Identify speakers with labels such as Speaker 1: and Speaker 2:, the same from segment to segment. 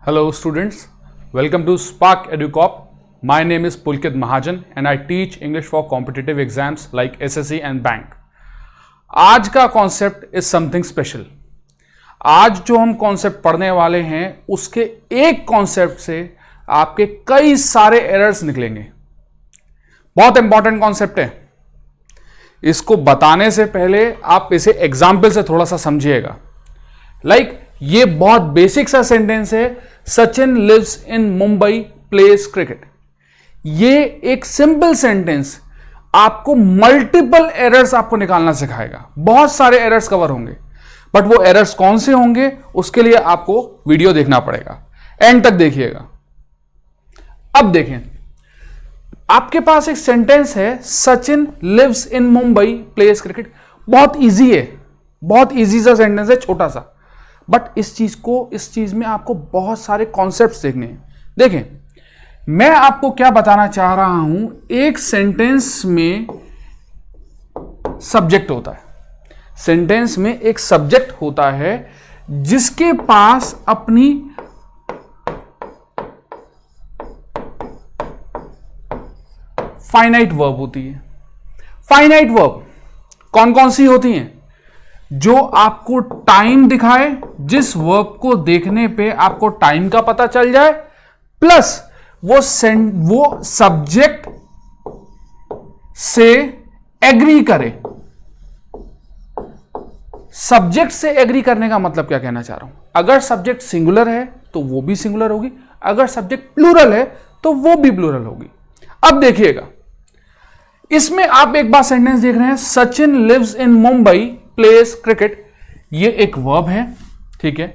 Speaker 1: Hello students, welcome to Spark EduCop. My name is Pulkit Mahajan and I teach English for competitive exams like SSC and Bank. आज का concept is something special. आज जो हम concept पढ़ने वाले हैं उसके एक कॉन्सेप्ट से आपके कई सारे एरर्स निकलेंगे. बहुत इंपॉर्टेंट कॉन्सेप्ट है. इसको बताने से पहले आप इसे एग्जाम्पल से थोड़ा सा समझिएगा. ये बहुत बेसिक सा सेंटेंस है. Sachin lives in Mumbai, plays cricket. ये एक सिंपल सेंटेंस आपको मल्टीपल एरर्स आपको निकालना सिखाएगा. बहुत सारे एरर्स कवर होंगे, बट वो एरर्स कौन से होंगे उसके लिए आपको वीडियो देखना पड़ेगा. एंड तक देखिएगा. अब देखें, आपके पास एक सेंटेंस है, Sachin lives in Mumbai, plays cricket. बहुत इजी है, बहुत इजी सा सेंटेंस है, छोटा सा. बट इस चीज में आपको बहुत सारे कॉन्सेप्ट्स देखने हैं. देखें, मैं आपको क्या बताना चाह रहा हूं. एक सेंटेंस में सब्जेक्ट होता है. सेंटेंस में एक सब्जेक्ट होता है जिसके पास अपनी फाइनाइट वर्ब होती है. फाइनाइट वर्ब कौन कौन सी होती हैं? जो आपको टाइम दिखाए, जिस वर्ब को देखने पे आपको टाइम का पता चल जाए, प्लस वो सब्जेक्ट से एग्री करे. सब्जेक्ट से एग्री करने का मतलब क्या कहना चाह रहा हूं? अगर सब्जेक्ट सिंगुलर है तो वो भी सिंगुलर होगी, अगर सब्जेक्ट प्लूरल है तो वो भी प्लूरल होगी. अब देखिएगा, इसमें आप एक बार सेंटेंस देख रहे हैं, Sachin lives in Mumbai, plays cricket. ये एक वर्ब है, ठीक है.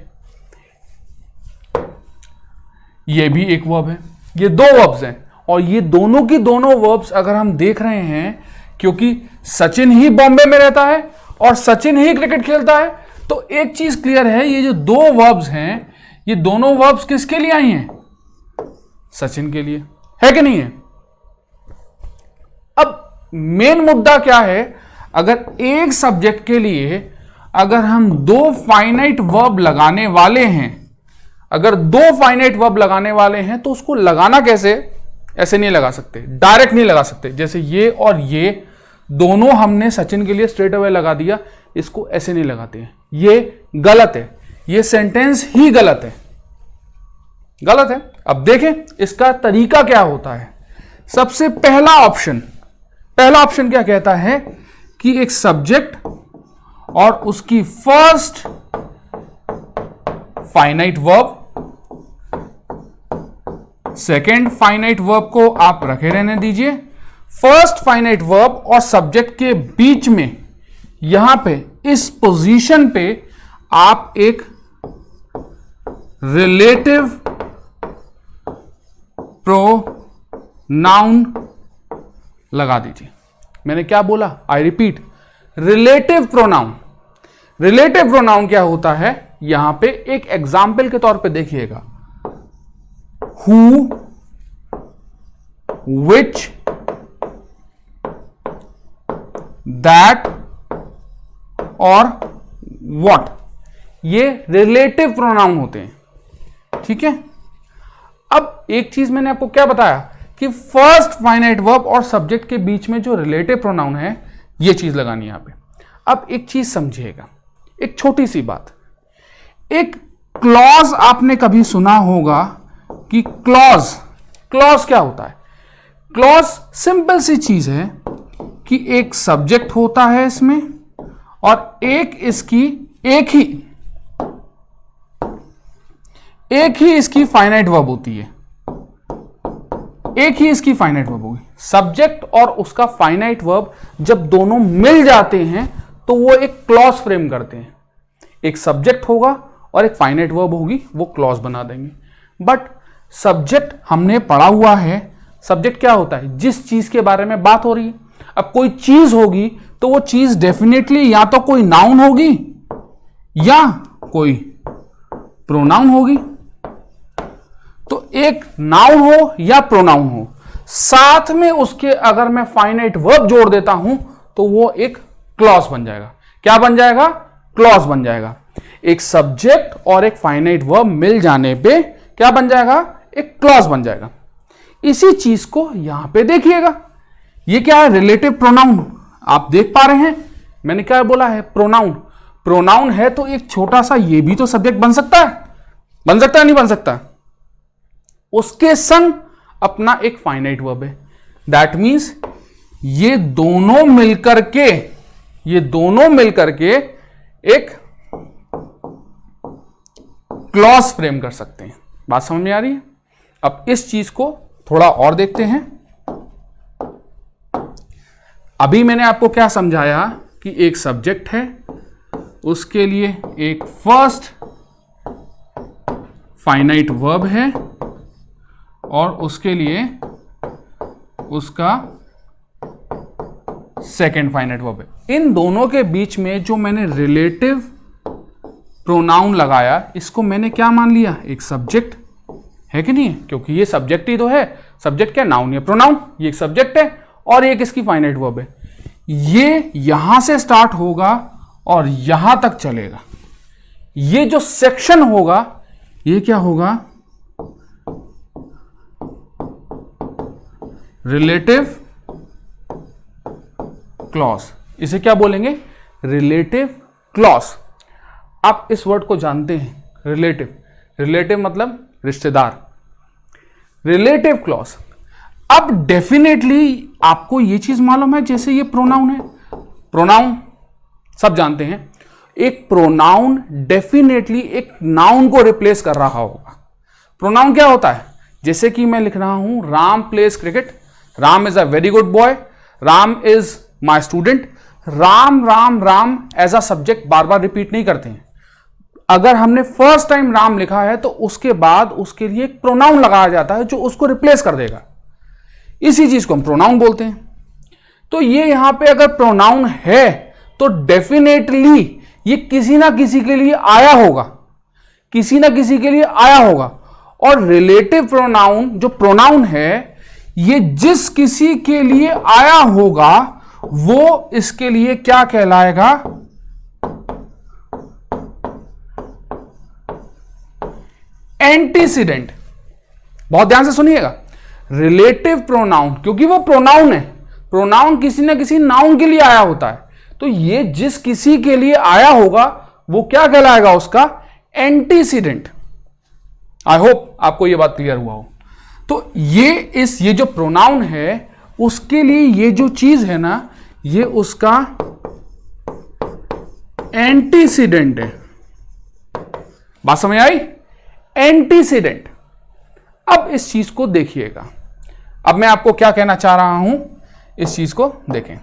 Speaker 1: ये भी एक वर्ब है. ये दो वर्ब्स हैं और ये दोनों की दोनों वर्ब्स अगर हम देख रहे हैं, क्योंकि सचिन ही बॉम्बे में रहता है और सचिन ही क्रिकेट खेलता है, तो एक चीज क्लियर है, ये जो दो वर्ब्स हैं, ये दोनों वर्ब्स किसके लिए आई हैं? सचिन के लिए. है कि नहीं है? अब मेन मुद्दा क्या है, अगर एक सब्जेक्ट के लिए अगर हम दो फाइनाइट वर्ब लगाने वाले हैं, अगर दो फाइनाइट वर्ब लगाने वाले हैं, तो उसको लगाना कैसे? ऐसे नहीं लगा सकते, डायरेक्ट नहीं लगा सकते. जैसे ये और ये दोनों हमने सचिन के लिए स्ट्रेट अवे लगा दिया, इसको ऐसे नहीं लगाते हैं. ये गलत है. ये सेंटेंस ही गलत है, गलत है. अब देखें इसका तरीका क्या होता है. सबसे पहला ऑप्शन क्या कहता है कि एक सब्जेक्ट और उसकी first finite verb, second finite verb को आप रखे रहने दीजिए. फर्स्ट फाइनाइट वर्ब और सब्जेक्ट के बीच में यहां पे इस पोजीशन पे आप एक रिलेटिव प्रोनाउन लगा दीजिए. मैंने क्या बोला? I repeat, relative pronoun. Relative pronoun क्या होता है? यहां पे एक एग्जाम्पल के तौर पे देखिएगा, हु, विच, दैट और व्हाट. ये रिलेटिव प्रोनाउन होते हैं, ठीक है. अब एक चीज मैंने आपको क्या बताया कि फर्स्ट फाइनाइट वर्ब और सब्जेक्ट के बीच में जो रिलेटिव प्रोनाउन है, ये चीज लगानी है यहां पे. अब एक चीज समझिएगा, एक छोटी सी बात. एक क्लॉज आपने कभी सुना होगा कि क्लॉज क्या होता है? क्लॉज सिंपल सी चीज है कि एक सब्जेक्ट होता है इसमें और एक ही इसकी फाइनाइट वर्ब होती है. एक ही इसकी फाइनाइट वर्ब होगी. सब्जेक्ट और उसका फाइनाइट वर्ब जब दोनों मिल जाते हैं तो वो एक क्लॉज फ्रेम करते हैं. एक सब्जेक्ट होगा और एक फाइनाइट वर्ब होगी, वो क्लॉज बना देंगे. बट सब्जेक्ट हमने पढ़ा हुआ है. सब्जेक्ट क्या होता है? जिस चीज के बारे में बात हो रही है. अब कोई चीज होगी तो वो चीज डेफिनेटली या तो कोई नाउन होगी या कोई प्रोनाउन होगी. तो एक नाउन हो या प्रोनाउन हो, साथ में उसके अगर मैं फाइनाइट वर्ब जोड़ देता हूं तो वो एक क्लॉज बन जाएगा. क्या बन जाएगा? क्लॉज बन जाएगा. एक सब्जेक्ट और एक फाइनाइट वर्ब मिल जाने पे क्या बन जाएगा, एक क्लॉज बन जाएगा। इसी चीज को यहां पे देखिएगा, ये क्या है, रिलेटिव प्रोनाउन। आप देख पा रहे हैं मैंने क्या बोला है, प्रोनाउन। प्रोनाउन है तो एक छोटा सा ये भी तो सब्जेक्ट बन सकता है, बन सकता है नहीं बन सकता। उसके संग अपना एक फाइनाइट वर्ब है। दैट मीन्स ये दोनों मिलकर के एक क्लॉज फ्रेम कर सकते हैं। बात समझ में आ रही है? अब इस चीज को थोड़ा और देखते हैं। अभी मैंने आपको क्या समझाया कि एक सब्जेक्ट है, उसके लिए एक फर्स्ट फाइनाइट वर्ब है और उसके लिए उसका सेकेंड फाइनाइट वर्ब है। इन दोनों के बीच में जो मैंने रिलेटिव प्रोनाउन लगाया, इसको मैंने क्या मान लिया, एक सब्जेक्ट है कि नहीं है, क्योंकि ये सब्जेक्ट ही तो है। सब्जेक्ट क्या, नाउन या प्रोनाउन। ये एक सब्जेक्ट है और एक इसकी फाइनाइट वर्ब है। ये यहां से स्टार्ट होगा और यहां तक चलेगा। ये जो सेक्शन होगा ये क्या होगा, रिलेटिव क्लॉज। इसे क्या बोलेंगे, रिलेटिव क्लॉज। आप इस वर्ड को जानते हैं, रिलेटिव। रिलेटिव मतलब रिश्तेदार, रिलेटिव क्लॉज। अब डेफिनेटली आपको ये चीज मालूम है, जैसे ये प्रोनाउन है, प्रोनाउन सब जानते हैं, एक प्रोनाउन डेफिनेटली एक नाउन को रिप्लेस कर रहा होगा। प्रोनाउन क्या होता है, जैसे कि मैं लिख रहा हूं Ram plays cricket, Ram is a very good boy, Ram is my student. Ram Ram Ram as a subject बार बार रिपीट नहीं करते हैं। अगर हमने फर्स्ट टाइम राम लिखा है तो उसके बाद उसके लिए एक प्रोनाउन लगाया जाता है जो उसको रिप्लेस कर देगा। इसी चीज को हम प्रोनाउन बोलते हैं। तो ये यहां पे अगर प्रोनाउन है तो डेफिनेटली ये किसी ना किसी के लिए आया होगा, किसी ना किसी के लिए आया होगा। और रिलेटिव प्रोनाउन जो प्रोनाउन है, ये जिस किसी के लिए आया होगा वो इसके लिए क्या कहलाएगा, एंटीसीडेंट। बहुत ध्यान से सुनिएगा, रिलेटिव प्रोनाउन, क्योंकि वो प्रोनाउन है, प्रोनाउन किसी ना किसी नाउन के लिए आया होता है, तो ये जिस किसी के लिए आया होगा वो क्या कहलाएगा, उसका एंटीसीडेंट। आई होप आपको ये बात क्लियर हुआ हो। तो ये जो प्रोनाउन है उसके लिए ये जो चीज है ना, ये उसका एंटीसीडेंट है। बात समझ आई, एंटीसीडेंट। अब इस चीज को देखिएगा, अब मैं आपको क्या कहना चाह रहा हूं, इस चीज को देखें।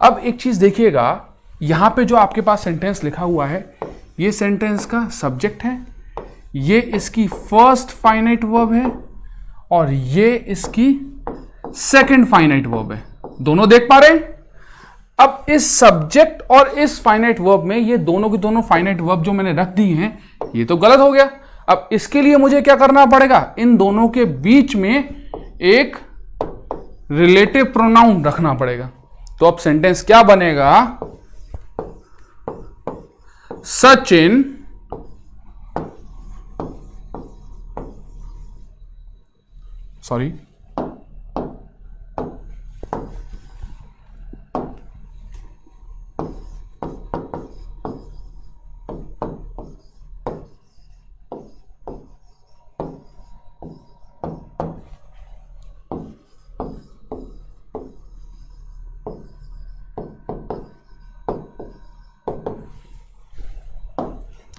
Speaker 1: अब एक चीज देखिएगा, यहां पे जो आपके पास सेंटेंस लिखा हुआ है, ये सेंटेंस का सब्जेक्ट है, ये इसकी फर्स्ट फाइनाइट वर्ब है और ये इसकी सेकंड फाइनाइट वर्ब है। दोनों देख पा रहे हैं? अब इस सब्जेक्ट और इस फाइनाइट वर्ब में ये दोनों की दोनों फाइनाइट वर्ब जो मैंने रख दी हैं, ये तो गलत हो गया। अब इसके लिए मुझे क्या करना पड़ेगा, इन दोनों के बीच में एक रिलेटिव प्रोनाउन रखना पड़ेगा। तो अब सेंटेंस क्या बनेगा, सचिन सॉरी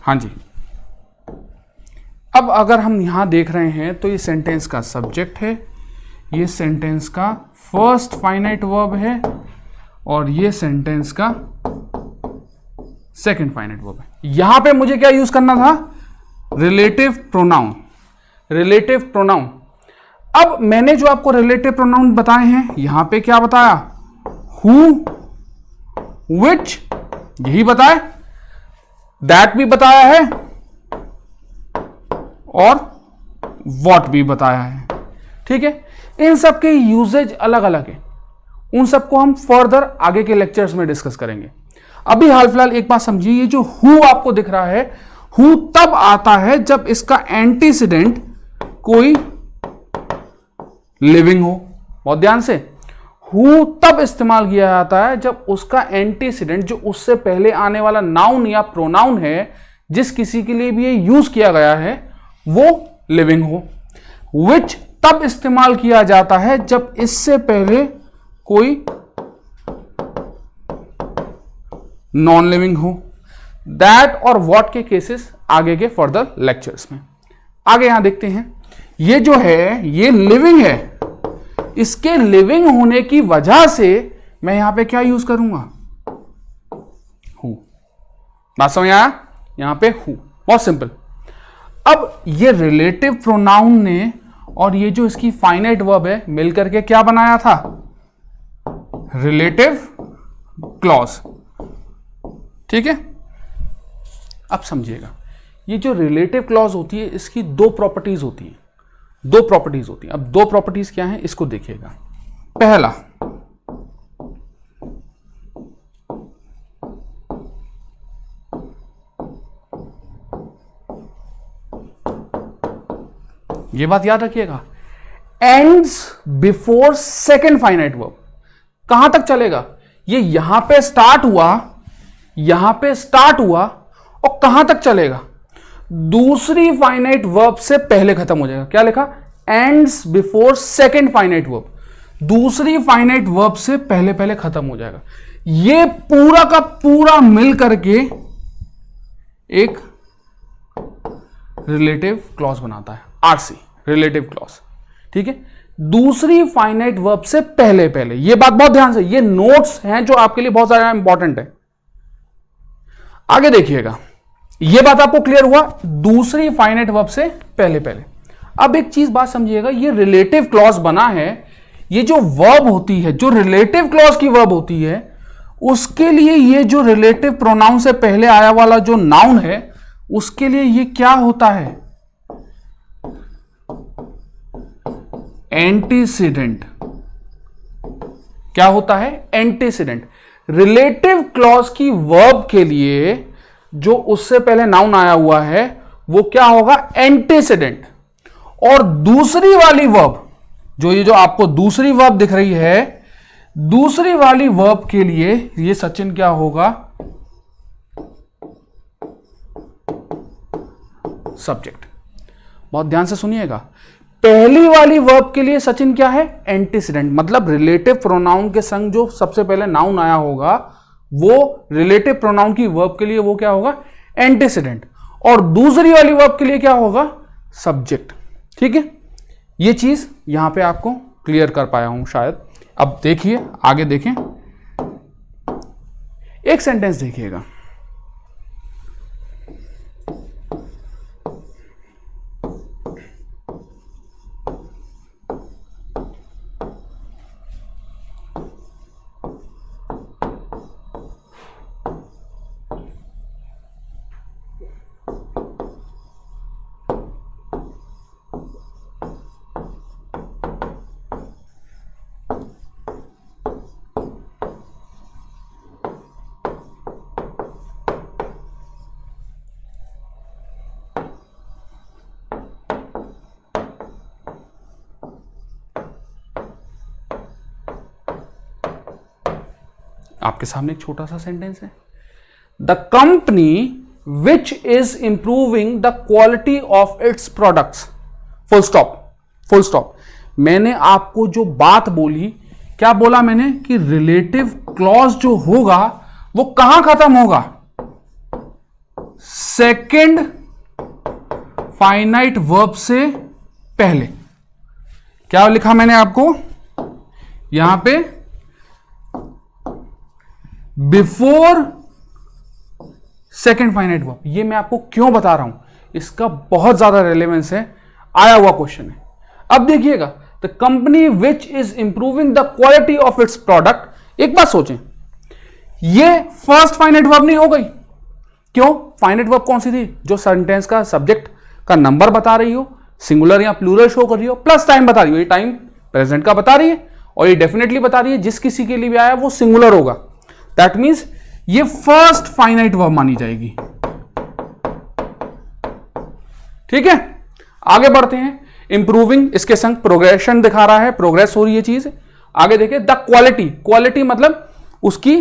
Speaker 1: हाँ जी। अब अगर हम यहां देख रहे हैं तो ये सेंटेंस का सब्जेक्ट है, ये सेंटेंस का फर्स्ट फाइनाइट वर्ब है और ये सेंटेंस का सेकंड फाइनाइट वर्ब है। यहां पे मुझे क्या यूज करना था, रिलेटिव प्रोनाउन। Relative pronoun. अब मैंने जो आपको रिलेटिव प्रोनाउन बताए हैं, यहां पे क्या बताया, हु, विच, यही बताया, दैट भी बताया है और व्हाट भी बताया है। ठीक है, इन सब के यूजेज अलग अलग है, उन सबको हम फर्दर आगे के लेक्चर्स में डिस्कस करेंगे। अभी हाल फिलहाल एक बात समझिए, ये जो हु आपको दिख रहा है, हु तब आता है जब इसका एंटीसीडेंट कोई लिविंग हो। बहुत ध्यान से, हु तब इस्तेमाल किया जाता है जब उसका एंटीसीडेंट, जो उससे पहले आने वाला नाउन या प्रोनाउन है, जिस किसी के लिए भी ये यूज किया गया है, वो लिविंग हो। विच तब इस्तेमाल किया जाता है जब इससे पहले कोई नॉन लिविंग हो। दैट और व्हाट के केसेस आगे के फर्दर लेक्चर्स में। आगे यहां देखते हैं, ये जो है ये लिविंग है, इसके लिविंग होने की वजह से मैं यहां पे क्या यूज करूंगा, हु। बात समझ आया, यहां पे हु, बहुत सिंपल। अब ये रिलेटिव प्रोनाउन ने और ये जो इसकी फाइनाइट वर्ब है मिलकर के क्या बनाया था, रिलेटिव क्लॉज। ठीक है, अब समझिएगा, ये जो रिलेटिव क्लॉज होती है इसकी दो प्रॉपर्टीज होती हैं, दो प्रॉपर्टीज होती हैं। अब दो प्रॉपर्टीज क्या हैं इसको देखिएगा। पहला, ये बात याद रखिएगा, ends before second finite verb. कहां तक चलेगा, ये यहां पे स्टार्ट हुआ, यहां पे स्टार्ट हुआ और कहां तक चलेगा, दूसरी फाइनाइट वर्ब से पहले खत्म हो जाएगा। क्या लिखा, ends before second finite verb, दूसरी फाइनाइट वर्ब से पहले पहले खत्म हो जाएगा। ये पूरा का पूरा मिल करके एक रिलेटिव क्लॉज बनाता है, आरसी, रिलेटिव क्लॉज। ठीक है, दूसरी फाइनाइट वर्ब से पहले पहले। ये बात बहुत ध्यान से, ये नोट्स हैं जो आपके लिए बहुत ज्यादा इंपॉर्टेंट है। आगे देखिएगा, ये बात आपको क्लियर हुआ, दूसरी फाइनाइट वर्ब से पहले पहले। अब एक चीज बात समझिएगा, ये रिलेटिव क्लॉज बना है, ये जो वर्ब होती है, जो रिलेटिव क्लॉज की वर्ब होती है, उसके लिए ये जो रिलेटिव प्रोनाउन से पहले आया वाला जो नाउन है, उसके लिए ये क्या होता है, एंटीसीडेंट। क्या होता है, एंटीसीडेंट। रिलेटिव क्लॉज की वर्ब के लिए जो उससे पहले नाउन आया हुआ है वो क्या होगा, एंटीसीडेंट। और दूसरी वाली वर्ब, जो ये जो आपको दूसरी वर्ब दिख रही है, दूसरी वाली वर्ब के लिए ये सचिन क्या होगा, सब्जेक्ट। बहुत ध्यान से सुनिएगा, पहली वाली वर्ब के लिए सचिन क्या है, एंटीसीडेंट। मतलब रिलेटिव प्रोनाउन के संग जो सबसे पहले नाउन आया होगा, वो रिलेटिव प्रोनाउन की वर्ब के लिए वो क्या होगा, एंटीसीडेंट। और दूसरी वाली वर्ब के लिए क्या होगा, सब्जेक्ट। ठीक है, ये चीज यहां पे आपको क्लियर कर पाया हूं शायद। अब देखिए, आगे देखें, एक सेंटेंस देखिएगा। आपके सामने एक छोटा सा सेंटेंस है, the company which is improving the quality of its products, full stop, full stop. मैंने आपको जो बात बोली, क्या बोला मैंने, कि रिलेटिव क्लॉज जो होगा वो कहां खत्म होगा, सेकेंड फाइनाइट वर्ब से पहले। क्या लिखा मैंने आपको यहां पे, बिफोर सेकेंड फाइनाइट वर्ब। ये मैं आपको क्यों बता रहा हूं, इसका बहुत ज्यादा रेलेवेंस है, आया हुआ क्वेश्चन है। अब देखिएगा, the company which is improving the quality of its product. एक बात सोचें, ये फर्स्ट फाइनाइट वर्ब नहीं हो गई, क्यों, फाइनाइट वर्ब कौन सी थी, जो सेंटेंस का सब्जेक्ट का नंबर बता रही हो, सिंगुलर या प्लूरल शो कर रही हो, प्लस टाइम बता रही हो। ये टाइम प्रेजेंट का बता रही है और ये डेफिनेटली बता रही है जिस किसी के लिए भी आया वो सिंगुलर होगा। दैट मीन्स ये फर्स्ट फाइनाइट वर्ब मानी जाएगी। ठीक है, आगे बढ़ते हैं। इंप्रूविंग, इसके संग प्रोग्रेशन दिखा रहा है, प्रोग्रेस हो रही है चीज। आगे देखिए, द क्वालिटी, क्वालिटी मतलब उसकी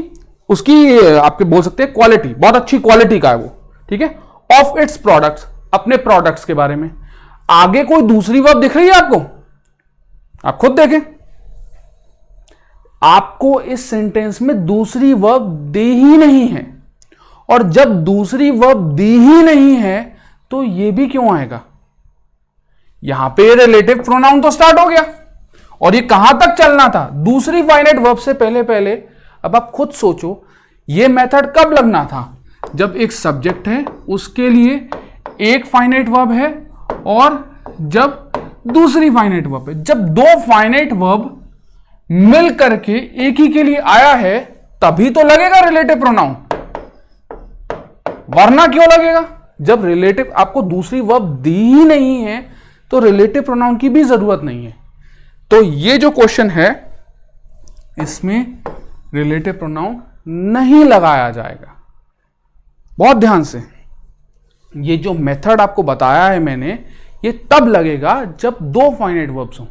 Speaker 1: आपके बोल सकते हैं क्वालिटी, बहुत अच्छी क्वालिटी का है वो, ठीक है। ऑफ इट्स प्रोडक्ट्स, अपने प्रोडक्ट्स के बारे में। आगे कोई दूसरी वर्ब दिख रही है आपको? आप खुद देखें, आपको इस सेंटेंस में दूसरी वर्ब दी ही नहीं है, और जब दूसरी वर्ब दी ही नहीं है तो यह भी क्यों आएगा? यहां पे रिलेटिव प्रोनाउन तो स्टार्ट हो गया, और ये कहां तक चलना था? दूसरी फाइनाइट वर्ब से पहले पहले। अब आप खुद सोचो, ये मेथड कब लगना था? जब एक सब्जेक्ट है उसके लिए एक फाइनाइट वर्ब है, और जब दूसरी फाइनाइट वर्ब है। जब दो फाइनाइट वर्ब मिल करके एक ही के लिए आया है तभी तो लगेगा रिलेटिव प्रोनाउन, वरना क्यों लगेगा? जब रिलेटिव आपको दूसरी वर्ब दी ही नहीं है तो रिलेटिव प्रोनाउन की भी जरूरत नहीं है। तो ये जो क्वेश्चन है इसमें रिलेटिव प्रोनाउन नहीं लगाया जाएगा। बहुत ध्यान से, ये जो मेथड आपको बताया है मैंने, ये तब लगेगा जब दो फाइनाइट वर्ब्स हो।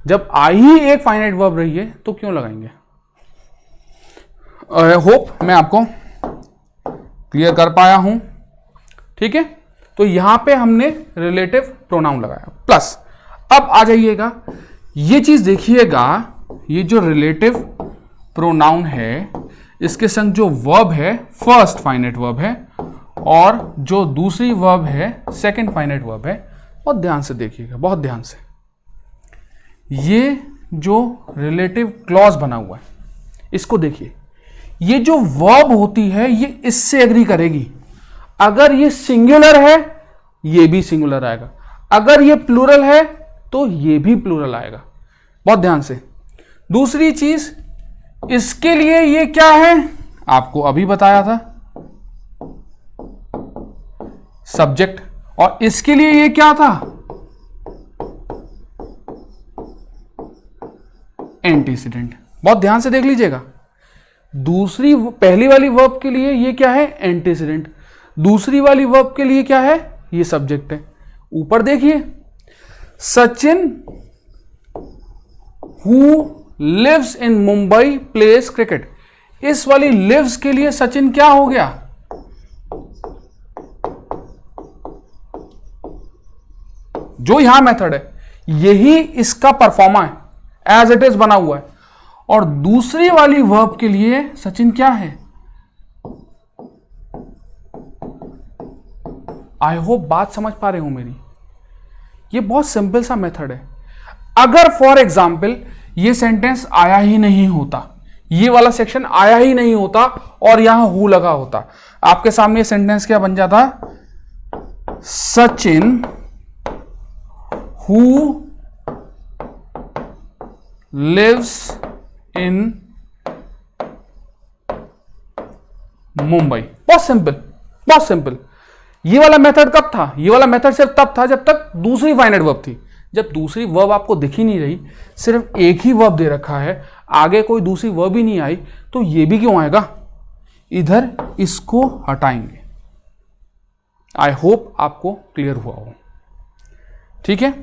Speaker 1: जब आई ही एक फाइनाइट वर्ब रही है तो क्यों लगाएंगे? होप मैं आपको क्लियर कर पाया हूं, ठीक है। तो यहां पे हमने रिलेटिव प्रोनाउन लगाया प्लस। अब आ जाइएगा, ये चीज देखिएगा, ये जो रिलेटिव प्रोनाउन है इसके संग जो वर्ब है फर्स्ट फाइनाइट वर्ब है, और जो दूसरी वर्ब है सेकंड फाइनाइट वर्ब है। बहुत ध्यान से देखिएगा, बहुत ध्यान से। ये जो रिलेटिव क्लॉज बना हुआ है इसको देखिए, ये जो वर्ब होती है ये इससे एग्री करेगी। अगर ये सिंगुलर है ये भी सिंगुलर आएगा, अगर ये प्लूरल है तो ये भी प्लूरल आएगा। बहुत ध्यान से। दूसरी चीज, इसके लिए ये क्या है? आपको अभी बताया था, सब्जेक्ट। और इसके लिए ये क्या था? एंटीसीडेंट। बहुत ध्यान से देख लीजिएगा, पहली वाली वर्ब के लिए ये क्या है? एंटीसीडेंट। दूसरी वाली वर्ब के लिए क्या है? ये सब्जेक्ट है। ऊपर देखिए, Sachin who lives in Mumbai plays cricket. इस वाली लिव्स के लिए सचिन क्या हो गया? जो यहां मेथड है यही इसका परफॉर्मा है, एज इट इज बना हुआ है। और दूसरी वाली वर्ब के लिए सचिन क्या है? आई होप बात समझ पा रहे हो मेरी। ये बहुत सिंपल सा मेथड है। अगर फॉर एग्जाम्पल ये सेंटेंस आया ही नहीं होता, ये वाला सेक्शन आया ही नहीं होता और यहां हु लगा होता, आपके सामने सेंटेंस क्या बन जाता? Sachin who lives in Mumbai. बहुत सिंपल, बहुत सिंपल। ये वाला मेथड कब था? ये वाला मेथड सिर्फ तब था जब तक दूसरी फाइनाइट वर्ब थी। जब दूसरी वर्ब आपको दिख ही नहीं रही, सिर्फ एक ही वर्ब दे रखा है, आगे कोई दूसरी वर्ब ही नहीं आई, तो ये भी क्यों आएगा? इधर इसको हटाएंगे। आई होप आपको क्लियर हुआ हो, ठीक है।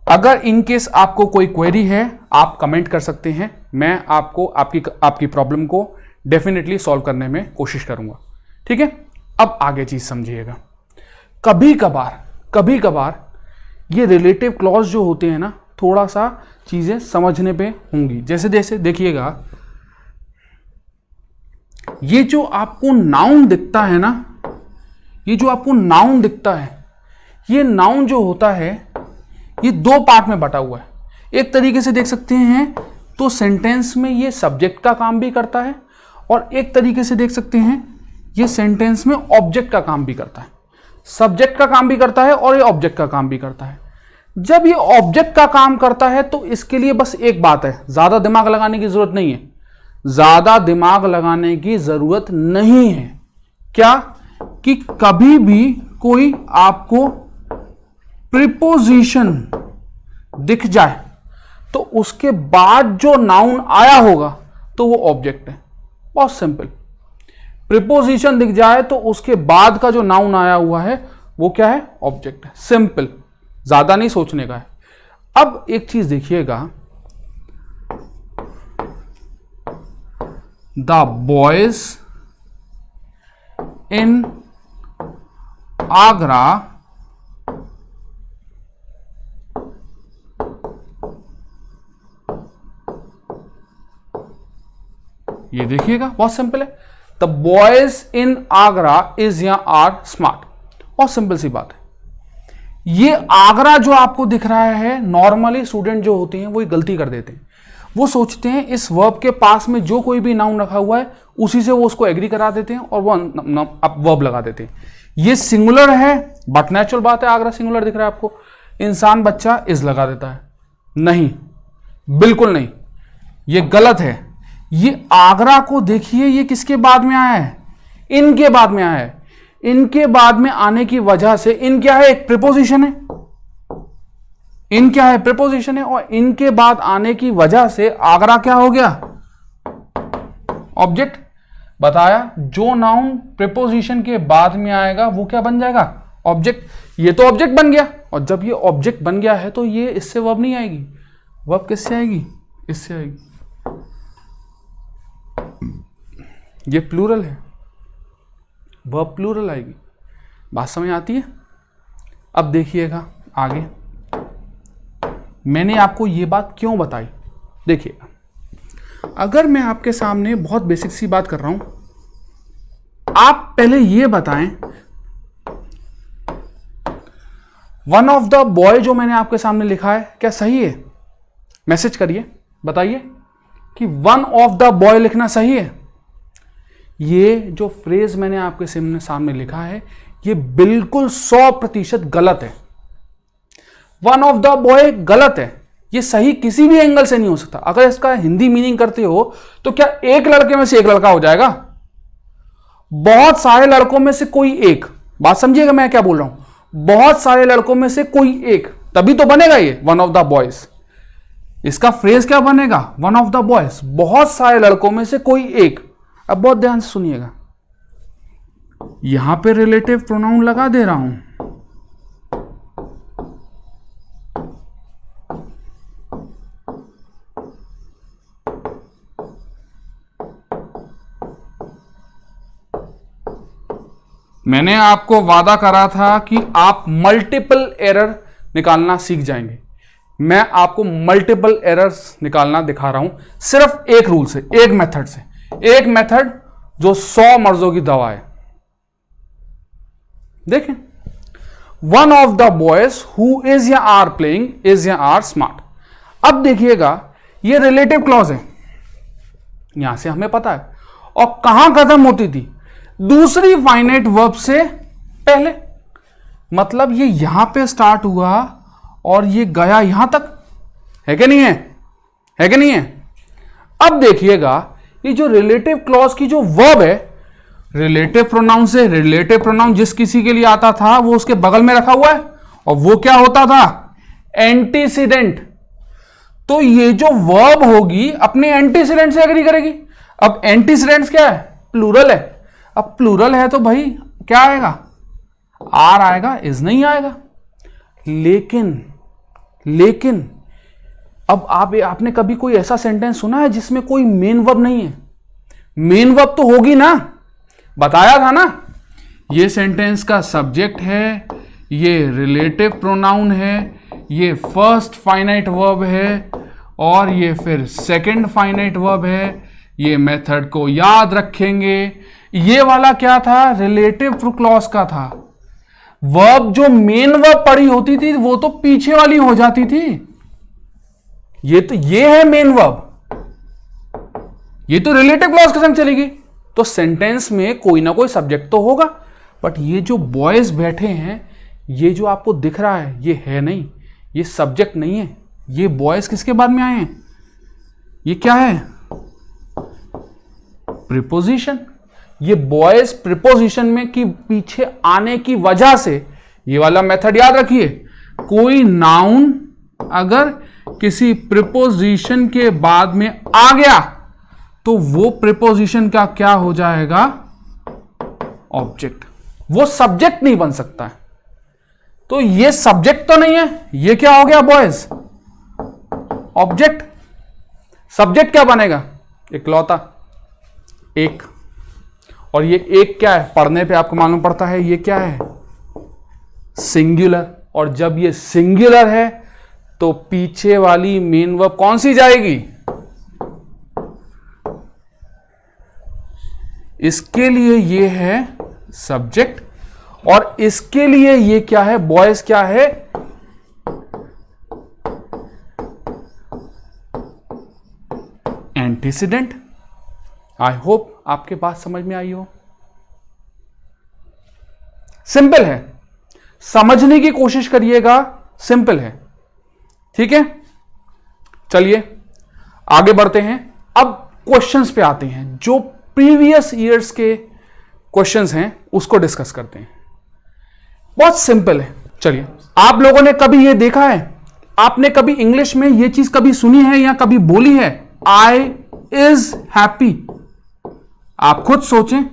Speaker 1: अगर इन केस आपको कोई क्वेरी है आप कमेंट कर सकते हैं, मैं आपको आपकी प्रॉब्लम को डेफिनेटली सॉल्व करने में कोशिश करूंगा, ठीक है। अब आगे चीज समझिएगा, कभी कभार ये रिलेटिव क्लॉज जो होते हैं ना, थोड़ा सा चीजें समझने पे होंगी। जैसे जैसे देखिएगा, ये जो आपको नाउन दिखता है ना, ये जो आपको नाउन दिखता है, ये नाउन जो होता है ये दो पार्ट में बटा हुआ है। एक तरीके से देख सकते हैं तो सेंटेंस में ये सब्जेक्ट का काम भी करता है, और एक तरीके से देख सकते हैं ये सेंटेंस में ऑब्जेक्ट का काम भी करता है। सब्जेक्ट का काम भी करता है और ये ऑब्जेक्ट का काम भी करता है। जब ये ऑब्जेक्ट का काम करता है तो इसके लिए बस एक बात है, ज्यादा दिमाग लगाने की जरूरत नहीं है। ज्यादा दिमाग लगाने की जरूरत नहीं है। क्या? कि कभी भी कोई आपको प्रीपोजिशन दिख जाए तो उसके बाद जो नाउन आया होगा तो वो ऑब्जेक्ट है। बहुत सिंपल। प्रीपोजिशन दिख जाए तो उसके बाद का जो नाउन आया हुआ है वो क्या है? ऑब्जेक्ट है। सिंपल, ज्यादा नहीं सोचने का है। अब एक चीज देखिएगा, द बॉयज इन आगरा ये देखिएगा, बहुत सिंपल है। The boys in Agra is या आर स्मार्ट। बहुत सिंपल सी बात है। ये आगरा जो आपको दिख रहा है, नॉर्मली स्टूडेंट जो होते हैं वो गलती कर देते हैं। वो सोचते हैं इस वर्ब के पास में जो कोई भी नाउन रखा हुआ है उसी से वो उसको एग्री करा देते हैं और वो वर्ब लगा देते हैं। ये सिंगुलर है, बट नेचुरल बात है, आगरा सिंगुलर दिख रहा है आपको, इंसान बच्चा इज लगा देता है। नहीं, बिल्कुल नहीं, ये गलत है। ये आगरा को देखिए, ये किसके बाद में आया है? इनके बाद में आया है। इनके बाद में आने की वजह से इन क्या है? एक प्रीपोजिशन है। इन क्या है? प्रीपोजिशन है। और इनके बाद आने की वजह से आगरा क्या हो गया? ऑब्जेक्ट। बताया, जो नाउन प्रीपोजिशन के बाद में आएगा वो क्या बन जाएगा? ऑब्जेक्ट। ये तो ऑब्जेक्ट बन गया, और जब ये ऑब्जेक्ट बन गया है तो ये इससे वर्ब नहीं आएगी। वर्ब किससे आएगी? इससे आएगी। ये प्लूरल है, वर्ब प्लूरल आएगी। बात समझ आती है? अब देखिएगा आगे, मैंने आपको ये बात क्यों बताई। देखिएगा, अगर मैं आपके सामने बहुत बेसिक सी बात कर रहा हूं, आप पहले ये बताएं, वन ऑफ द बॉय जो मैंने आपके सामने लिखा है क्या सही है? मैसेज करिए, बताइए कि वन ऑफ द बॉय लिखना सही है। ये जो फ्रेज मैंने आपके सामने लिखा है ये बिल्कुल 100% गलत है। वन ऑफ द बॉय गलत है, ये सही किसी भी एंगल से नहीं हो सकता। अगर इसका हिंदी मीनिंग करते हो तो क्या एक लड़के में से एक लड़का हो जाएगा? बहुत सारे लड़कों में से कोई एक। बात समझिएगा मैं क्या बोल रहा हूं, बहुत सारे लड़कों में से कोई एक, तभी तो बनेगा ये वन ऑफ द बॉयज। इसका फ्रेज क्या बनेगा? वन ऑफ द बॉयज, बहुत सारे लड़कों में से कोई एक। अब बहुत ध्यान से सुनिएगा, यहां पे रिलेटिव प्रोनाउन लगा दे रहा हूं। मैंने आपको वादा करा था कि आप मल्टीपल एरर निकालना सीख जाएंगे। मैं आपको मल्टीपल एरर्स निकालना दिखा रहा हूं, सिर्फ एक रूल से, एक मेथड से। एक मेथड जो 100 मर्जों की दवा है। देखें, one of the boys who is या आर प्लेइंग इज या आर स्मार्ट। अब देखिएगा, ये रिलेटिव क्लॉज है, यहां से हमें पता है, और कहां खत्म होती थी? दूसरी फाइनाइट वर्ब से पहले। मतलब ये यहां पे स्टार्ट हुआ और ये गया यहां तक, है कि नहीं है? है कि नहीं है? अब देखिएगा, ये जो रिलेटिव क्लॉज की जो वर्ब है, रिलेटिव प्रोनाउन से, रिलेटिव प्रोनाउन जिस किसी के लिए आता था वो उसके बगल में रखा हुआ है, और वो क्या होता था? एंटीसीडेंट। तो ये जो वर्ब होगी अपने एंटीसीडेंट से एग्री करेगी। अब एंटीसीडेंट्स क्या है? प्लूरल है। अब प्लूरल है तो भाई क्या आएगा? आर आएगा, इज नहीं आएगा। लेकिन अब आपने कभी कोई ऐसा सेंटेंस सुना है जिसमें कोई मेन वर्ब नहीं है? मेन वर्ब तो होगी ना, बताया था ना। ये सेंटेंस का सब्जेक्ट है, ये रिलेटिव प्रोनाउन है, ये फर्स्ट फाइनाइट वर्ब है, और ये फिर सेकंड फाइनाइट वर्ब है। ये मेथड को याद रखेंगे। ये वाला क्या था? रिलेटिव क्लॉज का था। वर्ब जो मेन वर्ब पड़ी होती थी वो तो पीछे वाली हो जाती थी। ये है मेन वर्ब, ये तो रिलेटिव क्लॉज के संग चलेगी। तो सेंटेंस में कोई ना कोई सब्जेक्ट तो होगा, बट ये जो बॉयज बैठे हैं, ये जो आपको दिख रहा है, ये है नहीं, ये सब्जेक्ट नहीं है। ये बॉयज किसके बाद में आए हैं? ये क्या है? प्रीपोजिशन। ये बॉयज प्रीपोजिशन में की पीछे आने की वजह से, ये वाला मेथड याद रखिए, कोई नाउन अगर किसी प्रीपोजिशन के बाद में आ गया तो वो प्रीपोजिशन का क्या हो जाएगा? ऑब्जेक्ट। वो सब्जेक्ट नहीं बन सकता है। तो ये सब्जेक्ट तो नहीं है, ये क्या हो गया बॉयज? ऑब्जेक्ट। सब्जेक्ट क्या बनेगा? इकलौता, एक। और ये एक क्या है? पढ़ने पे आपको मालूम पड़ता है ये क्या है? सिंगुलर। और जब ये सिंगुलर है तो पीछे वाली मेन वर्ब कौन सी जाएगी? इसके लिए ये है सब्जेक्ट और इसके लिए ये क्या है बॉयज? क्या है? एंटीसीडेंट। आई होप आपके बात समझ में आई हो। सिंपल है, समझने की कोशिश करिएगा, सिंपल है। ठीक है, चलिए आगे बढ़ते हैं। अब क्वेश्चंस पे आते हैं। जो प्रीवियस ईयर्स के क्वेश्चंस हैं उसको डिस्कस करते हैं। बहुत सिंपल है। चलिए, आप लोगों ने कभी ये देखा है, आपने कभी इंग्लिश में ये चीज कभी सुनी है या कभी बोली है, आई इज हैप्पी? आप खुद सोचें,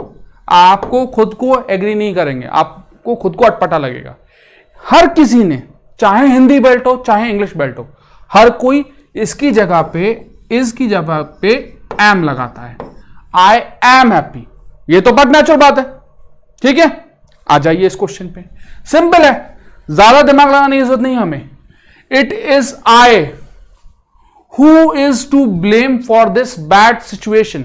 Speaker 1: आपको खुद को एग्री नहीं करेंगे, आपको खुद को अटपटा लगेगा। हर किसी ने, चाहे हिंदी बेल्ट हो चाहे इंग्लिश बेल्ट हो, हर कोई इसकी जगह पे, इज की जगह पे एम लगाता है। आई एम हैप्पी, ये तो बहुत नेचुरल बात है। ठीक है, आ जाइए इस क्वेश्चन पे। सिंपल है, ज्यादा दिमाग लगाने की जरूरत नहीं हमें। It is I who is to blame for this bad situation.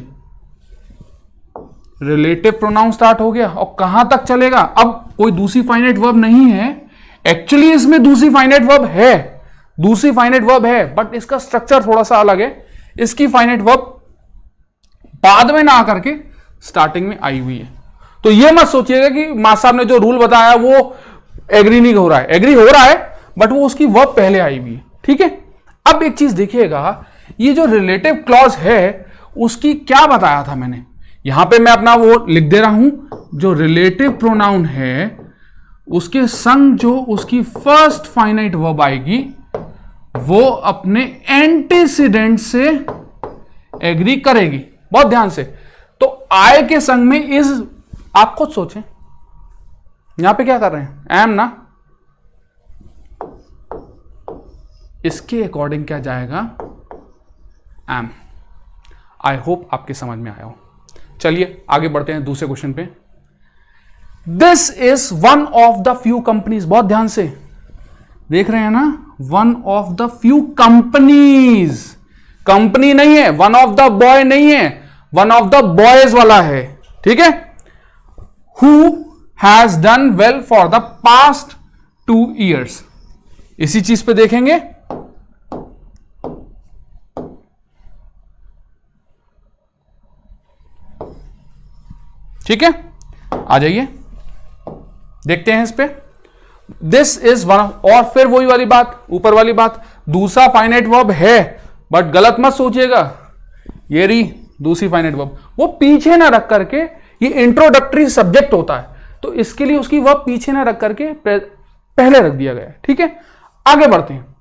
Speaker 1: Relative pronoun start हो गया और कहां तक चलेगा? अब कोई दूसरी फाइनाइट वर्ब नहीं है। एक्चुअली इसमें दूसरी फाइनाइट वर्ब है, दूसरी फाइनाइट वर्ब है, बट इसका स्ट्रक्चर थोड़ा सा अलग है। इसकी फाइनाइट वर्ब बाद में ना आकर के स्टार्टिंग में आई हुई है। तो ये मत सोचिएगा कि मां साहब ने जो रूल बताया वो एग्री नहीं हो रहा है, एग्री हो रहा है, बट वो उसकी वर्ब पहले आई हुई है। ठीक है, अब एक चीज देखिएगा, ये जो रिलेटिव क्लॉज है उसकी क्या बताया था मैंने? यहां पे मैं अपना वो लिख दे रहा हूं, जो रिलेटिव प्रोनाउन है उसके संग जो उसकी फर्स्ट फाइनाइट वर्ब आएगी वो अपने एंटीसीडेंट से एग्री करेगी। बहुत ध्यान से। तो आई के संग में इज, आप खुद सोचें, यहां पे क्या कर रहे हैं? एम ना, इसके अकॉर्डिंग क्या जाएगा? एम। आई होप आपके समझ में आया हो। चलिए आगे बढ़ते हैं दूसरे क्वेश्चन पे। This is one of the few companies, बहुत ध्यान से देख रहे हैं ना, one of the few companies, company नहीं है, वन ऑफ द बॉय नहीं है, वन ऑफ द बॉयज वाला है। ठीक है, who has done well for the past 2 years। इसी चीज पे देखेंगे। ठीक है, आ जाइए देखते हैं इस पे। दिस इज वन, और फिर वही वाली बात, ऊपर वाली बात, दूसरा फाइनाइट वर्ब है, बट गलत मत सोचिएगा, ये रही दूसरी फाइनाइट वर्ब, वो पीछे ना रख करके, ये इंट्रोडक्टरी सब्जेक्ट होता है तो इसके लिए उसकी वर्ब पीछे ना रख करके पहले रख दिया गया है। ठीक है, आगे बढ़ते हैं।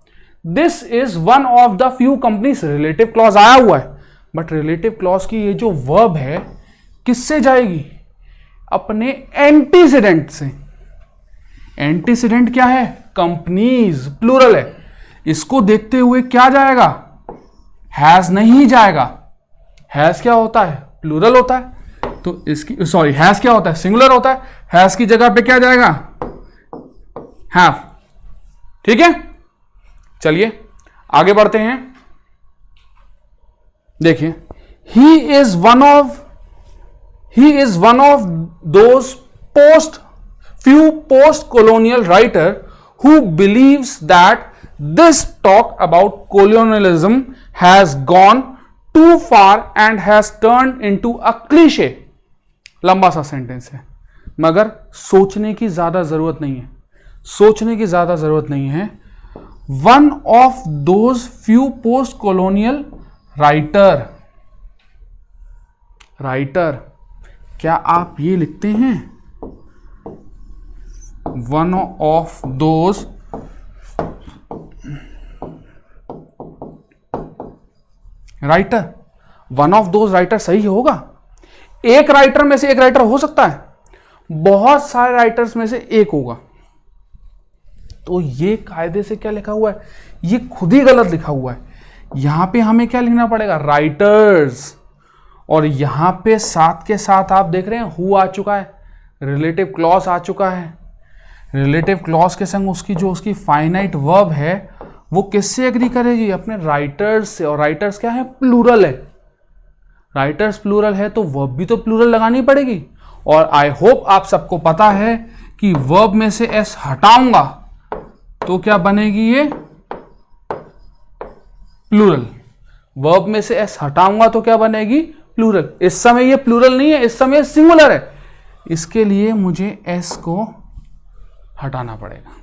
Speaker 1: This is one of the few companies, relative clause आया हुआ है, बट रिलेटिव क्लॉज की ये जो वर्ब है किससे जाएगी? अपने एंटीसीडेंट से। एंटीसीडेंट क्या है? कंपनीज, प्लूरल है। इसको देखते हुए क्या जाएगा? हैज नहीं जाएगा। हैज क्या होता है? प्लूरल होता है। तो इसकी, सॉरी, हैज क्या होता है? सिंगुलर होता है। हैज की जगह पे क्या जाएगा? हैव। ठीक है, चलिए आगे बढ़ते हैं। देखिए, he is one of those few post-colonial writer who believes that this talk about colonialism has gone too far and has turned into a cliche। लंबा सा सेंटेंस है, मगर सोचने की ज्यादा जरूरत नहीं है, सोचने की ज्यादा जरूरत नहीं है। One of those few post colonial writer, क्या आप ये लिखते हैं? One of those writer, one of those writer सही होगा। एक राइटर में से एक राइटर हो सकता है, बहुत सारे राइटर्स में से एक होगा। तो ये कायदे से क्या लिखा हुआ है, ये खुद ही गलत लिखा हुआ है। यहां पे हमें क्या लिखना पड़ेगा, राइटर्स, और यहां पे साथ के साथ आप देख रहे हैं हु आ चुका है, रिलेटिव क्लॉज आ चुका है। रिलेटिव क्लॉज के संग उसकी फाइनाइट वर्ब है वो किससे एग्री करेगी, अपने राइटर्स से। और राइटर्स क्या है, प्लूरल है। राइटर्स प्लूरल है तो वर्ब भी तो प्लूरल लगानी पड़ेगी। और आई होप आप सबको पता है कि वर्ब में से एस हटाऊंगा तो क्या बनेगी, ये प्लूरल। वर्ब में से एस हटाऊंगा तो क्या बनेगी, प्लूरल। इस समय ये प्लूरल नहीं है, इस समय सिंगुलर है, इसके लिए मुझे एस को हटाना पड़ेगा।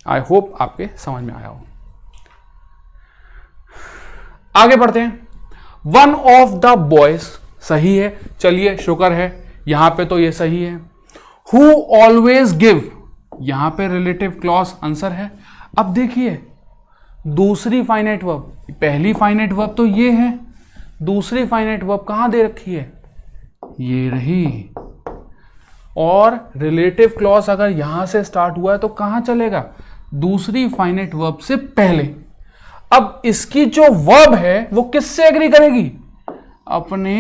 Speaker 1: आई होप आपके समझ में आया हो। आगे बढ़ते हैं। वन ऑफ द बॉयज सही है, चलिए शुक्र है, यहां पे तो ये सही है। हु ऑलवेज गिव, यहां पे रिलेटिव क्लॉज आंसर है। अब देखिए दूसरी फाइनाइट वर्ब, पहली फाइनाइट वर्ब तो ये है, दूसरी फाइनाइट वर्ब कहां दे रखी है, ये रही। और रिलेटिव क्लॉज अगर यहां से स्टार्ट हुआ है तो कहां चलेगा, दूसरी फाइनाइट वर्ब से पहले। अब इसकी जो वर्ब है वो किससे एग्री करेगी, अपने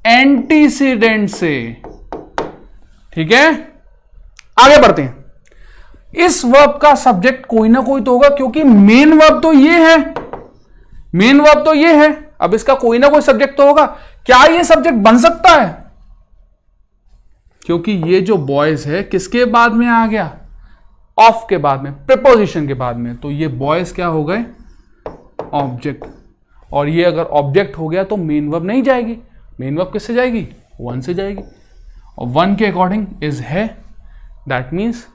Speaker 1: एंटीसीडेंट से। ठीक है, आगे बढ़ते हैं। इस वर्ब का सब्जेक्ट कोई ना कोई तो होगा, क्योंकि मेन वर्ब तो ये है, मेन वर्ब तो ये है। अब इसका कोई ना कोई सब्जेक्ट तो होगा। क्या ये सब्जेक्ट बन सकता है, क्योंकि ये जो बॉयज है किसके बाद में आ गया, ऑफ के बाद में, प्रीपोजिशन के बाद में। तो ये बॉयज क्या हो गए, ऑब्जेक्ट। और ये अगर ऑब्जेक्ट हो गया तो मेन वर्ब नहीं जाएगी, मेन वर्ब किससे जाएगी, वन से जाएगी। और वन के अकॉर्डिंग इज है, दैट मीन्स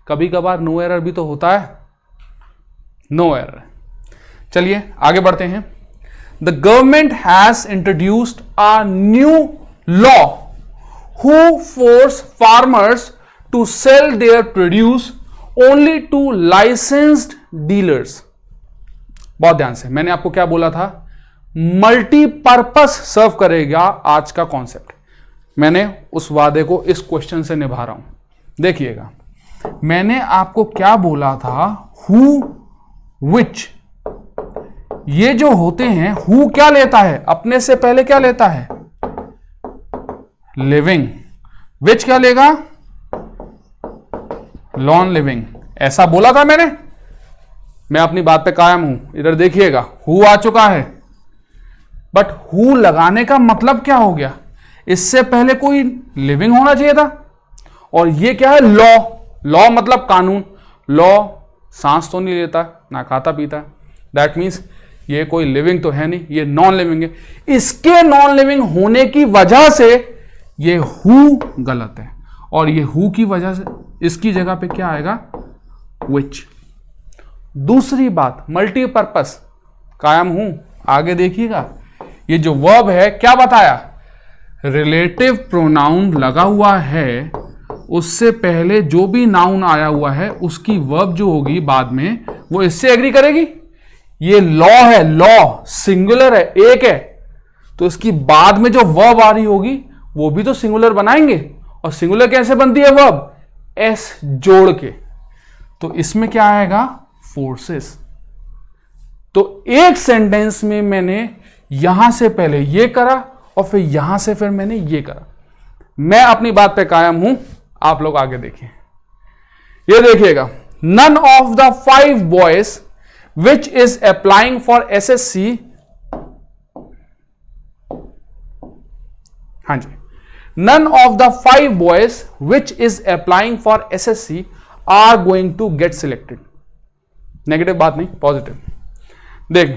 Speaker 1: कभी कभार नो एरर भी तो होता है, नो एरर। चलिए आगे बढ़ते हैं। The government has introduced a new law who force farmers to sell their produce only to licensed dealers. बहुत ध्यान से, मैंने आपको क्या बोला था, मल्टीपर्पस सर्व करेगा आज का कॉन्सेप्ट। मैंने उस वादे को इस क्वेश्चन से निभा रहा हूं। देखिएगा, मैंने आपको क्या बोला था, हु विच, ये जो होते हैं, हु क्या लेता है, अपने से पहले क्या लेता है, लिविंग। विच क्या लेगा, नॉन लिविंग। ऐसा बोला था मैंने, मैं अपनी बात पे कायम हूं। इधर देखिएगा, हु आ चुका है, बट हु लगाने का मतलब क्या हो गया, इससे पहले कोई लिविंग होना चाहिए था। और ये क्या है, लॉ। लॉ मतलब कानून। लॉ सांस तो नहीं लेता, ना खाता पीता, दैट मीन्स ये कोई लिविंग तो है नहीं, ये नॉन लिविंग है। इसके नॉन लिविंग होने की वजह से ये हु गलत है। और ये हु की वजह से इसकी जगह पे क्या आएगा, विच। दूसरी बात, मल्टीपर्पस, कायम हूं। आगे देखिएगा, ये जो वर्ब है क्या बताया, रिलेटिव प्रोनाउन लगा हुआ है, उससे पहले जो भी नाउन आया हुआ है उसकी वर्ब जो होगी बाद में वो इससे एग्री करेगी। ये लॉ है, लॉ सिंगुलर है, एक है, तो इसकी बाद में जो वर्ब आ रही होगी वो भी तो सिंगुलर बनाएंगे। और सिंगुलर कैसे बनती है वर्ब, एस जोड़ के। तो इसमें क्या आएगा, फोर्सेस। तो एक सेंटेंस में मैंने यहां से पहले ये करा और फिर यहां से फिर मैंने ये करा। मैं अपनी बात पे कायम हूं, आप लोग आगे देखिए। ये देखिएगा, none of the 5 boys which is applying for SSC, हाँ जी, none of the 5 boys which is applying for SSC are going to get selected. Negative बात नहीं, पॉजिटिव। देख,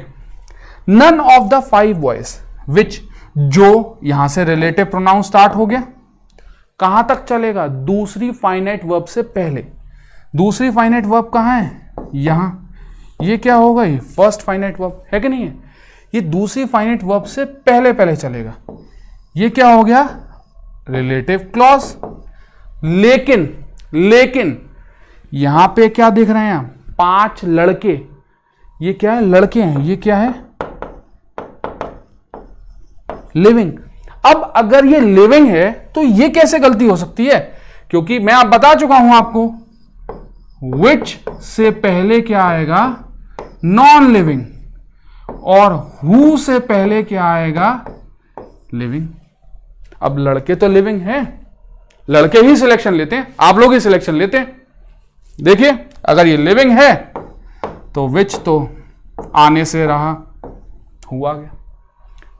Speaker 1: none of the 5 boys which, जो यहां से रिलेटिव प्रोनाउन स्टार्ट हो गया, कहां तक चलेगा, दूसरी फाइनाइट वर्ब से पहले। दूसरी फाइनाइट वर्ब कहां है, यहां। ये क्या होगा, ये फर्स्ट फाइनाइट वर्ब है कि नहीं है, ये दूसरी फाइनाइट वर्ब से पहले पहले चलेगा। ये क्या हो गया, रिलेटिव क्लॉज। लेकिन यहां पे क्या देख रहे हैं आप, 5 लड़के, ये क्या है, लड़के हैं, ये क्या है, लिविंग। अब अगर ये लिविंग है तो ये कैसे गलती हो सकती है, क्योंकि मैं आप बता चुका हूं आपको विच से पहले क्या आएगा, नॉन लिविंग, और हु से पहले क्या आएगा, लिविंग। अब लड़के तो लिविंग हैं, लड़के ही सिलेक्शन लेते हैं, आप लोग ही सिलेक्शन लेते हैं। देखिए अगर ये लिविंग है तो विच तो आने से रहा, हुआ गया।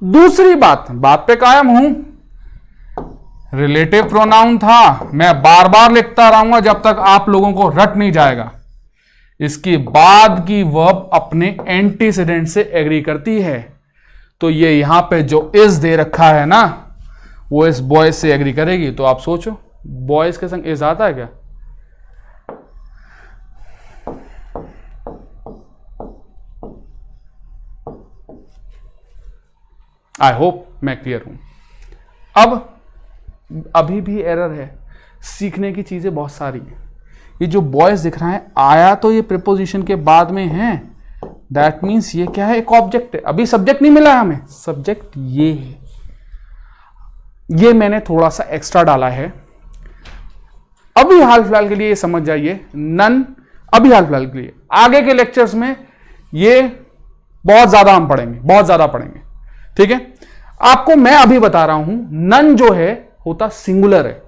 Speaker 1: दूसरी बात पे कायम हूं, रिलेटिव प्रोनाउन था, मैं बार बार लिखता रहूंगा जब तक आप लोगों को रट नहीं जाएगा। इसकी बाद की वर्ब अपने एंटीसीडेंट से एग्री करती है, तो ये यहां पे जो इज दे रखा है ना, वो इस बॉयज से एग्री करेगी। तो आप सोचो बॉयज के संग इज आता है क्या? आई होप मैं क्लियर हूं। अब अभी भी एरर है, सीखने की चीजें बहुत सारी हैं। ये जो बॉयज दिख रहा है, आया तो ये प्रीपोजिशन के बाद में है, दैट मीन्स ये क्या है, एक ऑब्जेक्ट है। अभी सब्जेक्ट नहीं मिला है हमें, सब्जेक्ट ये है। ये मैंने थोड़ा सा एक्स्ट्रा डाला है। अभी हाल फिलहाल के लिए समझ जाइए, नन अभी हाल फिलहाल के लिए, आगे के लेक्चर्स में ये बहुत ज्यादा हम पढ़ेंगे, बहुत ज्यादा पढ़ेंगे, ठीक है। आपको मैं अभी बता रहा हूं, नन जो है होता सिंगुलर है,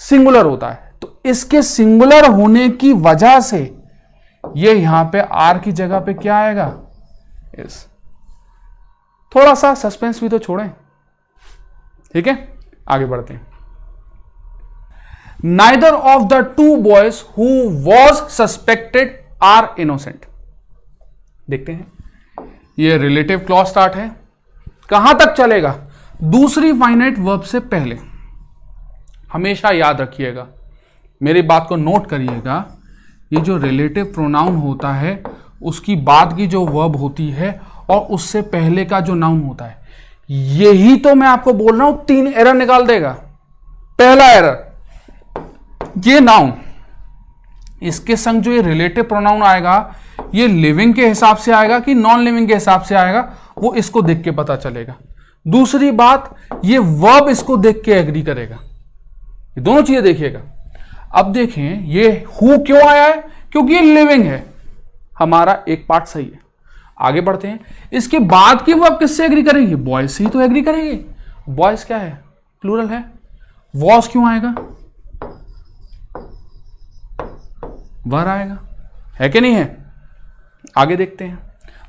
Speaker 1: सिंगुलर होता है, तो इसके सिंगुलर होने की वजह से ये यहां पे आर की जगह पे क्या आएगा, इस। थोड़ा सा सस्पेंस भी तो छोड़ें, ठीक है। आगे बढ़ते हैं। Neither of the two boys who was suspected are innocent. देखते हैं, ये रिलेटिव क्लॉज स्टार्ट है, कहां तक चलेगा, दूसरी फाइनाइट वर्ब से पहले। हमेशा याद रखिएगा, मेरी बात को नोट करिएगा, ये जो रिलेटिव प्रोनाउन होता है उसकी बाद की जो वर्ब होती है और उससे पहले का जो नाउन होता है, यही तो मैं आपको बोल रहा हूं 3 एरर निकाल देगा। पहला एरर, ये नाउन, इसके संग जो ये रिलेटिव प्रोनाउन आएगा, ये लिविंग के हिसाब से आएगा कि नॉन लिविंग के हिसाब से आएगा, वो इसको देख के पता चलेगा। दूसरी बात, ये वर्ब इसको देख के एग्री करेगा। ये दोनों चीजें देखिएगा। अब देखें ये हु क्यों आया है, क्योंकि ये लिविंग है, हमारा एक पार्ट सही है। आगे बढ़ते हैं, इसके बाद की वर्ब किससे एग्री करेगी, बॉयज से ही तो एग्री करेगी। बॉयज क्या है, प्लूरल है, वॉज क्यों आएगा, वर आएगा, है कि नहीं है। आगे देखते हैं,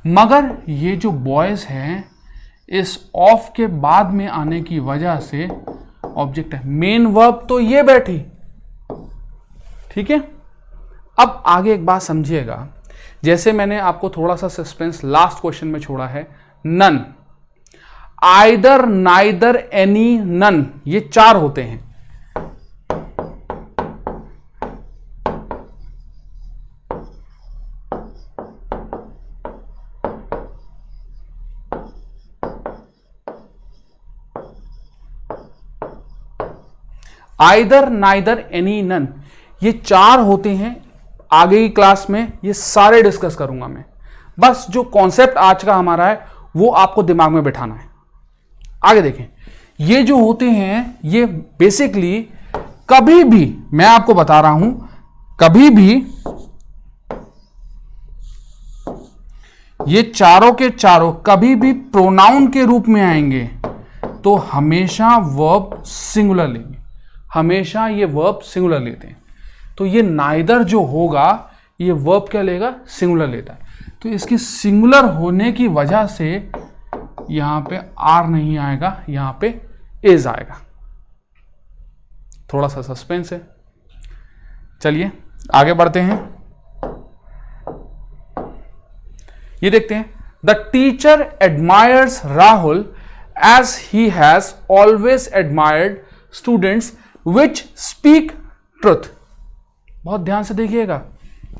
Speaker 1: मगर ये जो बॉयज हैं इस ऑफ के बाद में आने की वजह से ऑब्जेक्ट है, मेन वर्ब तो ये बैठी, ठीक है। अब आगे एक बात समझिएगा, जैसे मैंने आपको थोड़ा सा सस्पेंस लास्ट क्वेश्चन में छोड़ा है, none, either, neither, any, none, ये 4 होते हैं। आइदर, नाइदर, एनी, नन, ये 4 होते हैं। आगे की क्लास में ये सारे डिस्कस करूंगा मैं, बस जो कॉन्सेप्ट आज का हमारा है वो आपको दिमाग में बिठाना है। आगे देखें, ये जो होते हैं ये बेसिकली कभी भी, मैं आपको बता रहा हूं, कभी भी ये चारों के चारों कभी भी प्रोनाउन के रूप में आएंगे तो हमेशा वर्ब सिंगुलर लेंगे, हमेशा ये वर्ब सिंगुलर लेते हैं। तो ये नाइदर जो होगा ये वर्ब क्या लेगा, सिंगुलर लेता है। तो इसकी सिंगुलर होने की वजह से यहां पे आर नहीं आएगा, यहां पे इज आएगा। थोड़ा सा सस्पेंस है, चलिए आगे बढ़ते हैं। ये देखते हैं, the teacher admires Rahul as he has always admired students which speak truth. बहुत ध्यान से देखिएगा,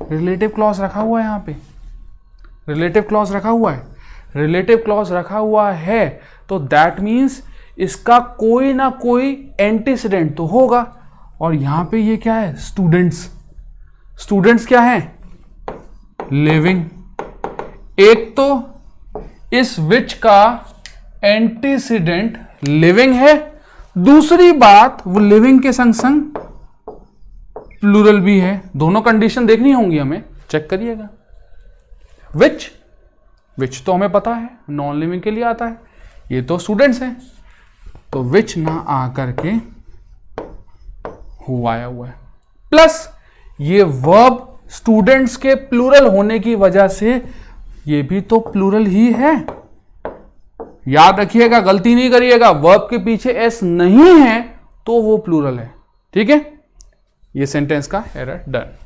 Speaker 1: रिलेटिव क्लॉज रखा हुआ है, यहां पे रिलेटिव क्लॉज रखा हुआ है। रिलेटिव क्लॉज रखा हुआ है तो दैट मीन्स इसका कोई ना कोई एंटीसीडेंट तो होगा, और यहां पे ये क्या है, स्टूडेंट्स। स्टूडेंट्स क्या है, लिविंग। एक तो इस विच का एंटीसीडेंट लिविंग है, दूसरी बात वो लिविंग के संग संग प्लूरल भी है। दोनों कंडीशन देखनी होंगी हमें, चेक करिएगा। विच तो हमें पता है नॉन लिविंग के लिए आता है, ये तो स्टूडेंट्स हैं, तो विच ना आकर के हु आया हुआ है, प्लस ये वर्ब स्टूडेंट्स के प्लूरल होने की वजह से ये भी तो प्लूरल ही है। याद रखिएगा, गलती नहीं करिएगा, वर्ब के पीछे एस नहीं है तो वो प्लूरल है। ठीक है, ये सेंटेंस का एरर डन।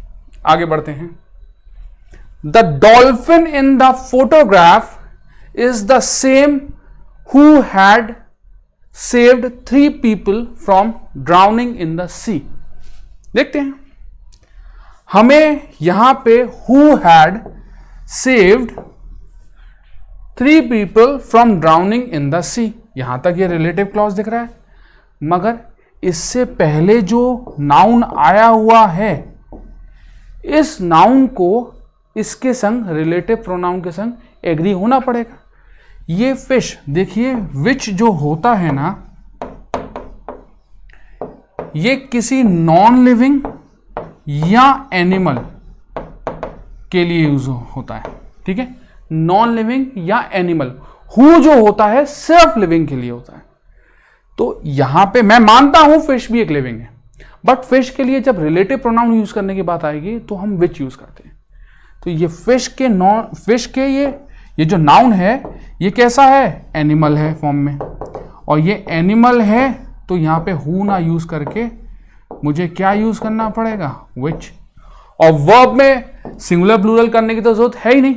Speaker 1: आगे बढ़ते हैं। The dolphin in the photograph is the same who had saved 3 people from drowning in the sea. देखते हैं, हमें यहां पे who had saved 3 people from drowning in the sea, यहां तक ये रिलेटिव क्लॉज दिख रहा है, मगर इससे पहले जो नाउन आया हुआ है, इस नाउन को इसके संग रिलेटिव प्रोनाउन के संग एग्री होना पड़ेगा। ये फिश देखिए, विच जो होता है ना, ये किसी नॉन लिविंग या एनिमल के लिए यूज होता है। ठीक है, नॉन लिविंग या एनिमल। हु जो होता है सिर्फ लिविंग के लिए होता है। तो यहां पे मैं मानता हूं फिश भी एक लिविंग है, बट फिश के लिए जब रिलेटिव प्रोनाउन यूज करने की बात आएगी तो हम विच यूज करते हैं। तो ये फिश के ये जो नाउन है ये कैसा है, एनिमल है फॉर्म में, और ये एनिमल है तो यहां पे हु ना यूज करके मुझे क्या यूज करना पड़ेगा, विच। और वर्ब में सिंगुलर प्लूरल करने की तो जरूरत है ही नहीं,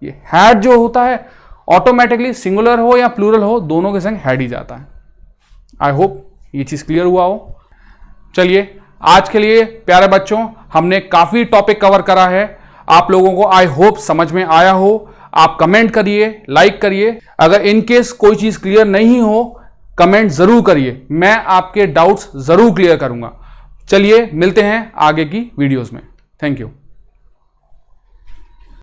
Speaker 1: ये हैड जो होता है ऑटोमेटिकली सिंगुलर हो या प्लूरल हो दोनों के संग हैड ही जाता है। आई होप ये चीज क्लियर हुआ हो। चलिए, आज के लिए प्यारे बच्चों हमने काफी टॉपिक कवर करा है, आप लोगों को आई होप समझ में आया हो। आप कमेंट करिए, लाइक करिए, अगर इन केस कोई चीज क्लियर नहीं हो कमेंट जरूर करिए, मैं आपके डाउट्स जरूर क्लियर करूंगा। चलिए मिलते हैं आगे की वीडियोस में। Thank you.